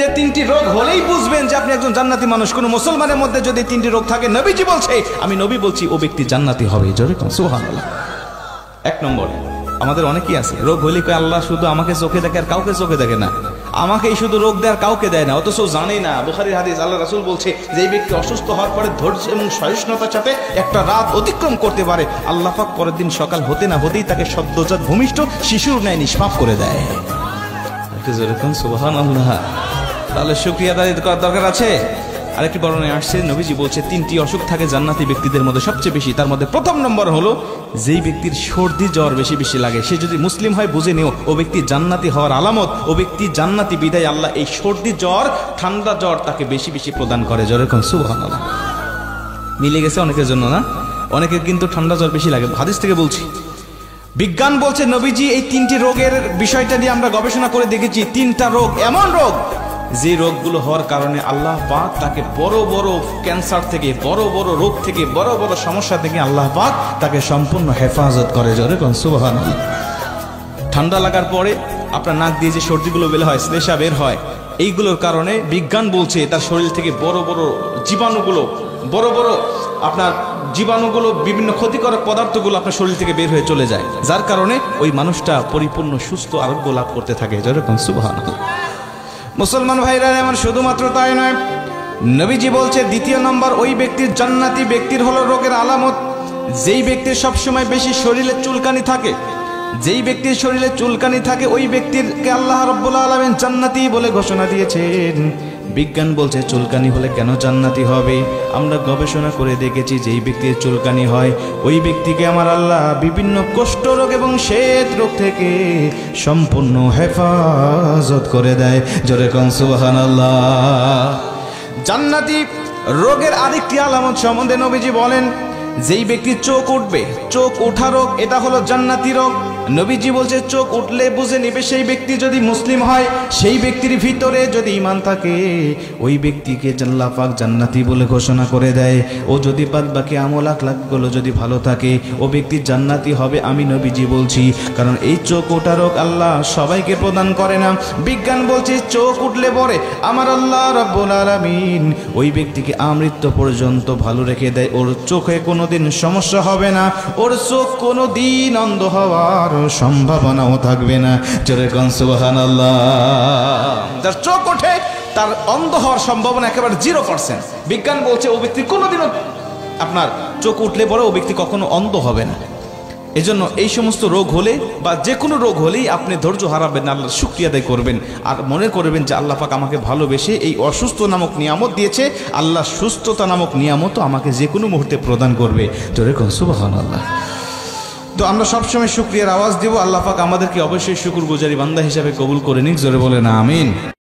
যে তিনটি রোগ হলেই বুঝবেন যে আপনি একজন জান্নাতি মানুষ। কোন মুসলমানের মধ্যে যদি তিনটি রোগ থাকে, নবীজি বলছে, আমি নবী বলছি, ও ব্যক্তি জান্নাতি হবে। জোরে কোন সুবহানাল্লাহ। এক নম্বর, আমাদের অনেকেই আছে রোগ হলে কয় আল্লাহ শুধু আমাকে চোখে দেখে আর কাউকে চোখে দেখে না, আমাকেই শুধু রোগ দেয় আর কাউকে দেয় না, অথচ জানে না। বুখারীর হাদিস, আল্লাহ রাসূল বলছে যে এই ব্যক্তি অসুস্থ হওয়ার পরে ধৈর্য এবং সহিষ্ণুতার সাথে একটা রাত অতিক্রম করতে পারে, আল্লাহ পাক পরের দিন সকাল হতে না হতেই তাকে সদ্যজাত ভূমিষ্ঠ শিশুর ন্যায় নিষ্পাপ করে দেয়। জোরে কোন সুবহানাল্লাহ। তাহলে শুকরিয়া আদায় করার দরকার আছে। আরেকটি বর্ণনায় আসছে, নবীজি বলছে তিনটি অসুখ থাকে জান্নাতি ব্যক্তিদের মধ্যে সবচেয়ে বেশি। তার মধ্যে প্রথম নম্বর হলো, যেই ব্যক্তির সর্দি জ্বর বেশি বেশি লাগে, সে যদি মুসলিম হয় বুঝে নিও ও ব্যক্তি জান্নাতি হওয়ার আলামত, ও ব্যক্তি জান্নাতি। বিদায় আল্লাহ এই সর্দি জ্বর, ঠান্ডা জ্বর তাকে বেশি বেশি প্রদান করে। জোরে কোন সুবহানাল্লাহ। মিলে গেছে অনেকের জন্য না? অনেকের কিন্তু ঠান্ডা জ্বর বেশি লাগে। হাদিস থেকে বলছি, বিজ্ঞান বলছে, নবীজি এই তিনটি রোগের বিষয়টা নিয়ে আমরা গবেষণা করে দেখেছি। তিনটা রোগ এমন রোগ, যে রোগগুলো হওয়ার কারণে আল্লাহ পাক তাকে বড় বড় ক্যান্সার থেকে, বড় বড় রোগ থেকে, বড় বড় সমস্যা থেকে আল্লাহ পাক তাকে সম্পূর্ণ হেফাজত করে। জোরে কোন সুবহানাল্লাহ। ঠান্ডা লাগার পরে আপনার নাক দিয়ে যে সর্দিগুলো বের হয়, শ্লেষা বের হয়, এইগুলোর কারণে বিজ্ঞান বলছে তার শরীর থেকে বড় বড় জীবাণুগুলো, বড় বড় আপনার জীবাণুগুলো, বিভিন্ন ক্ষতিকারক পদার্থগুলো আপনার শরীর থেকে বের হয়ে চলে যায়, যার কারণে ওই মানুষটা পরিপূর্ণ সুস্থ আরোগ্য লাভ করতে থাকে। জোরে কোন সুবহানাল্লাহ। মুসলমান ভাইরা আমার, শুধুমাত্র তাই নয়, নবীজি বলছে দ্বিতীয় নম্বর, ওই ব্যক্তির জান্নাতি ব্যক্তির হলো রোগের আলামত, যেই ব্যক্তির সবসময় বেশি শরীরে চুলকানি থাকে। যেই ব্যক্তির শরীরে চুলকানি থাকে ওই ব্যক্তিরকে আল্লাহ রাব্বুল আলামিন জান্নাতি বলে ঘোষণা দিয়েছেন। বিজ্ঞান বলছে চুলকানি হলে কেন জান্নাতি হবে? আমরা গবেষণা করে দেখেছি, যেই ব্যক্তির চুলকানি হয় ওই ব্যক্তিকে আমার আল্লাহ বিভিন্ন কুষ্ঠ রোগ এবং শ্বেত রোগ থেকে সম্পূর্ণ হেফাজত করে দেয়। জোরে কোন সুবহানাল্লাহ। জান্নাতি রোগের আরেকটি আলামত সম্বন্ধে নবীজি বলেন, যেই ব্যক্তির চোখ উঠবে, চোখ ওঠা রোগ, এটা হলো জান্নাতি রোগ। নবীজি বলছে চোখ উঠলে বুঝে নেবে সেই ব্যক্তি যদি মুসলিম হয়, সেই ব্যক্তির ভিতরে যদি ঈমান থাকে, ওই ব্যক্তিকে আল্লাহ পাক জান্নাতি বলে ঘোষণা করে দেয়। ও যদি বাদ বাকি আমল আখলাকগুলো যদি ভালো থাকে, ও ব্যক্তি জান্নাতি হবে, আমি নবীজি বলছি। কারণ এই চোখ ওঠা রোগ আল্লাহ সবাইকে প্রদান করে না। বিজ্ঞান বলছে চোখ উঠলে পরে আমার আল্লাহ রাব্বুল আলামিন ওই ব্যক্তিকে আমৃত্যু পর্যন্ত ভালো রেখে দেয়। ওর চোখে কোনোদিন সমস্যা হবে না, ওর চোখ কোনোদিন অন্ধ হওয়ার সম্ভাবনাও থাকবে না। জোরে কোন সুবহানাল্লাহ। যার চোখ ওঠে তার অন্ধ হওয়ার সম্ভাবনা একেবারে 0%। বিজ্ঞান বলছে ও ব্যক্তি কোনোদিনও, আপনার চোখ উঠলে পরে ও ব্যক্তি কখনো অন্ধ হবে না। এজন্য এই সমস্ত রোগ হলে বা যে কোনো রোগ হলেই আপনি ধৈর্য হারাবেন না, আল্লাহর শুকরিয়া আদায় করবেন, আর মনে করবেন যে আল্লাহ পাক আমাকে ভালোবেসে এই অসুস্থ নামক নিয়ামত দিয়েছে, আল্লাহ সুস্থতা নামক নিয়ামতও আমাকে যে কোনো মুহূর্তে প্রদান করবে। জোরে কোন সুবহানাল্লাহ। তো আমরা সবসময় শুকরিয়ার আওয়াজ দেব। আল্লাহ পাক আমাদেরকে অবশ্যই শুকরগুজারি বান্দা হিসাবে কবুল করে নিক। জোরে বলেন আমিন।